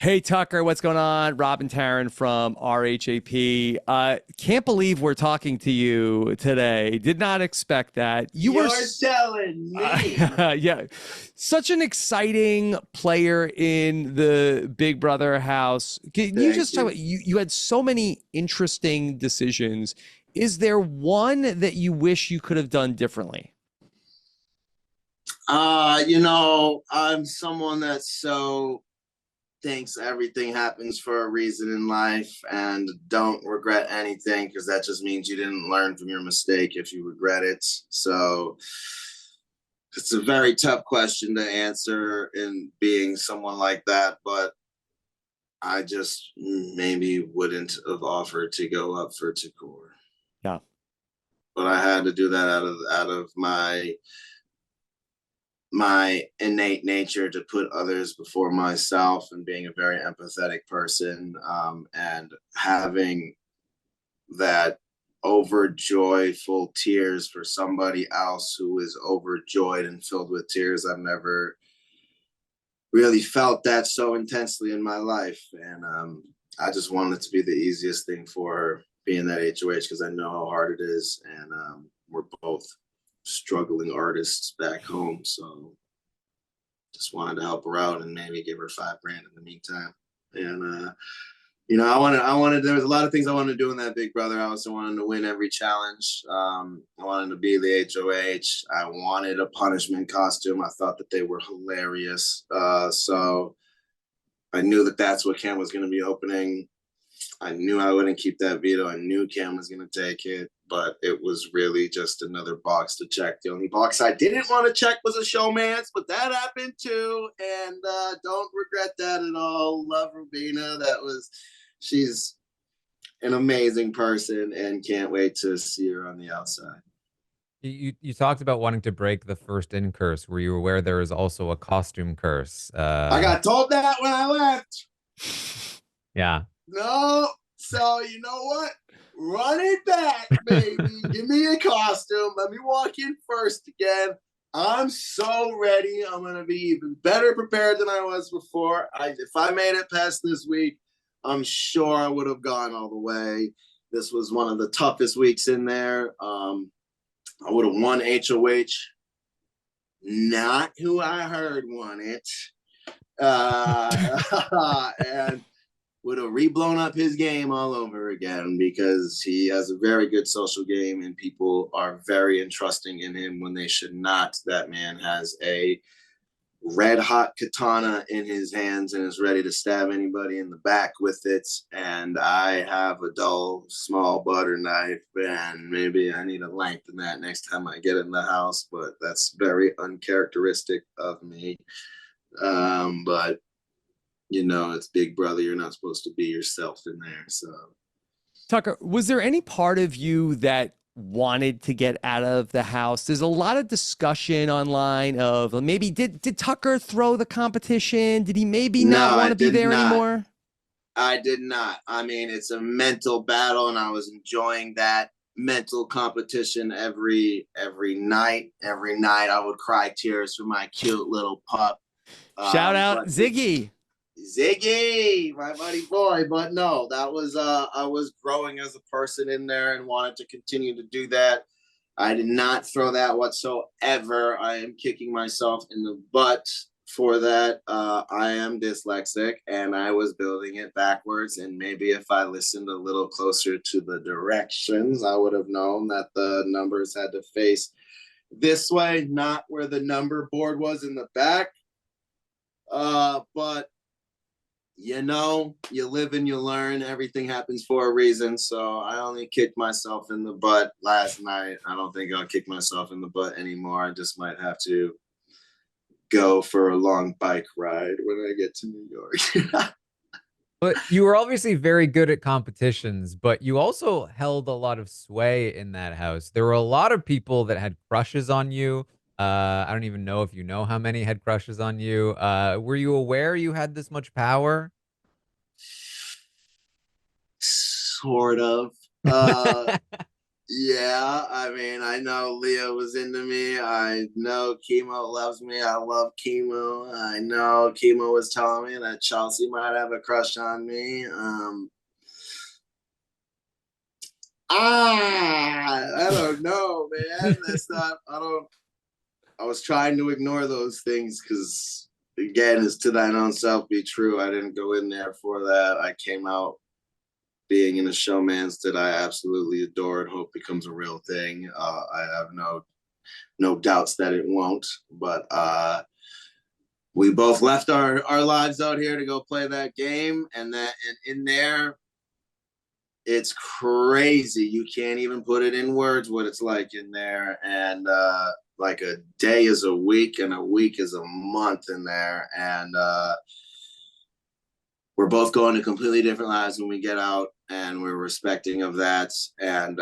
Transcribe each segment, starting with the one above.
Hey Tucker, what's going on? Rob and Taran from RHAP. Can't believe we're talking to you today. Did not expect that. You're telling me. Yeah, such an exciting player in the Big Brother house. Can you Thank just talk you. about you had so many interesting decisions. Is there one that you wish you could have done differently? I'm someone that so thinks everything happens for a reason in life and don't regret anything because that just means you didn't learn from your mistake if you regret it. So it's a very tough question to answer in being someone like that, but I just maybe wouldn't have offered to go up for Takor. Yeah. But I had to do that out of my innate nature to put others before myself and being a very empathetic person, and having that overjoyful tears for somebody else who is overjoyed and filled with tears. I've never really felt that so intensely in my life. And I just wanted it to be the easiest thing for her being that HOH because I know how hard it is. And we're both struggling artists back home. So just wanted to help her out and maybe give her $5,000 in the meantime. And there was a lot of things I wanted to do in that Big Brother. I also wanted to win every challenge. I wanted to be the HOH. I wanted a punishment costume. I thought that they were hilarious. So I knew that that's what Cam was going to be opening. I knew I wouldn't keep that veto. I knew Cam was going to take it, but it was really just another box to check. The only box I didn't want to check was a showmance, but that happened too, and don't regret that at all. Love Rubina. She's an amazing person, and can't wait to see her on the outside. You talked about wanting to break the first in curse. Were you aware there is also a costume curse? I got told that when I left. Yeah. No, so you know what? Run it back, baby. Give me a costume. Let me walk in first again. I'm so ready. I'm gonna be even better prepared than I was before. If I made it past this week, I'm sure I would have gone all the way. This was one of the toughest weeks in there. I would have won HOH. Not who I heard won it. And would have reblown up his game all over again because he has a very good social game and people are very entrusting in him when they should not. That man has a red hot katana in his hands and is ready to stab anybody in the back with it. And I have a dull, small butter knife, and maybe I need to lengthen that next time I get in the house, but that's very uncharacteristic of me. But it's Big Brother. You're not supposed to be yourself in there. So, Tucker, was there any part of you that wanted to get out of the house? There's a lot of discussion online of maybe did Tucker throw the competition? Did he maybe no, not want I to be did there not. anymore? I did not. I mean, it's a mental battle, and I was enjoying that mental competition every night. Every night, I would cry tears for my cute little pup. Shout out But Ziggy. Ziggy, my buddy boy. But no, that was I was growing as a person in there and wanted to continue to do that. I did not throw that whatsoever. I am kicking myself in the butt for that. I am dyslexic and I was building it backwards. And maybe if I listened a little closer to the directions, I would have known that the numbers had to face this way, not where the number board was in the back. But you live and you learn. Everything happens for a reason. So I only kicked myself in the butt last night. I don't think I'll kick myself in the butt anymore. I just might have to go for a long bike ride when I get to New York. But you were obviously very good at competitions, but you also held a lot of sway in that house. There were a lot of people that had crushes on you. I don't even know if you know how many had crushes on you. Were you aware you had this much power? Sort of. Yeah, I mean, I know Leah was into me. I know Chemo loves me. I love Chemo. I know Chemo was telling me that Chelsea might have a crush on me. I don't know, man. That's not. I don't. I was trying to ignore those things because, again, is to thine own self be true. I didn't go in there for that. I came out being in a showman's that I absolutely adore and hope becomes a real thing. I have no doubts that it won't. But we both left our lives out here to go play that game, and in there, it's crazy. You can't even put it in words what it's like in there. And like a day is a week and a week is a month in there. And we're both going to completely different lives when we get out, and we're respecting of that, and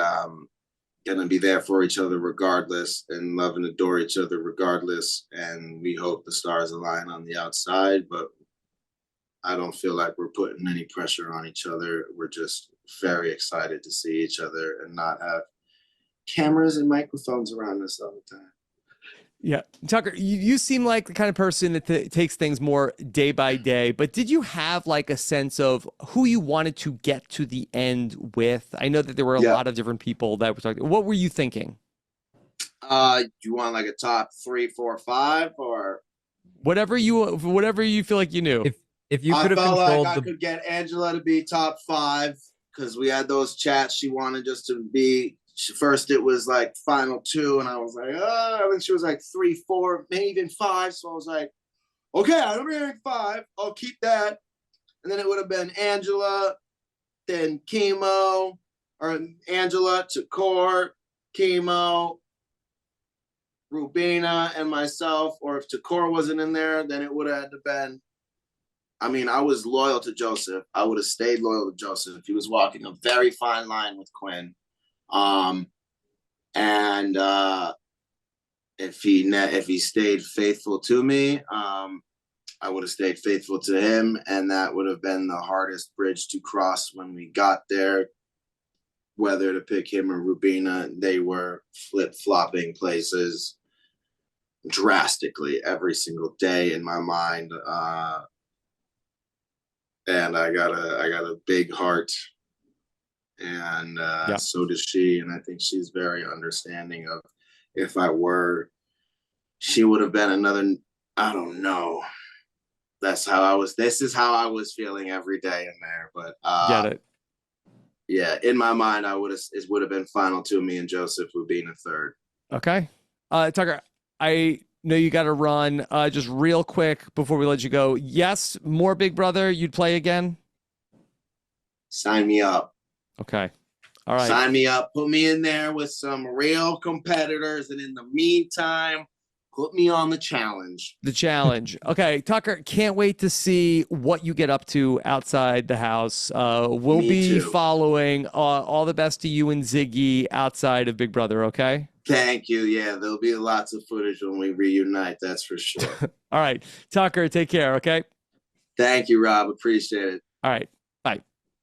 gonna be there for each other regardless, and love and adore each other regardless. And we hope the stars align on the outside, but I don't feel like we're putting any pressure on each other. We're just very excited to see each other and not have cameras and microphones around us all the time. Yeah. Tucker, you seem like the kind of person that takes things more day by day, but did you have like a sense of who you wanted to get to the end with? I know that there were a lot of different people that were talking. What were you thinking? Do you want like a top 3, 4, 5, or whatever you feel like you knew? If you could have felt controlled like I could get Angela to be top 5 because we had those chats. She wanted just to be. First, it was like final 2, and I was like, oh. And then she was like 3, 4, maybe even 5. So I was like, okay, I'm hearing 5. I'll keep that. And then it would have been Angela, then Chemo, or Angela, Takor, Chemo, Rubina, and myself. Or if Takor wasn't in there, then it would have had to been. I mean, I was loyal to Joseph. I would have stayed loyal to Joseph. He was walking a very fine line with Quinn. And if he stayed faithful to me, I would have stayed faithful to him, and that would have been the hardest bridge to cross when we got there. Whether to pick him or Rubina, they were flip-flopping places drastically every single day in my mind. And I got a big heart, and so does she. And I think she's very understanding of if I were, she would have been another. I don't know. This is how I was feeling every day in there. But get it. Yeah, in my mind, it would have been final 2, me and Joseph would be in a third. Okay. Tucker, I know you got to run. Just real quick before we let you go. Yes, more Big Brother. You'd play again? Sign me up. Okay. All right. Sign me up. Put me in there with some real competitors. And in the meantime, put me on the challenge. The challenge. Okay. Tucker, can't wait to see what you get up to outside the house. We'll be following. All the best to you and Ziggy outside of Big Brother. Okay. Thank you. Yeah, there'll be lots of footage when we reunite. That's for sure. All right. Tucker, take care. Okay. Thank you, Rob. Appreciate it. All right.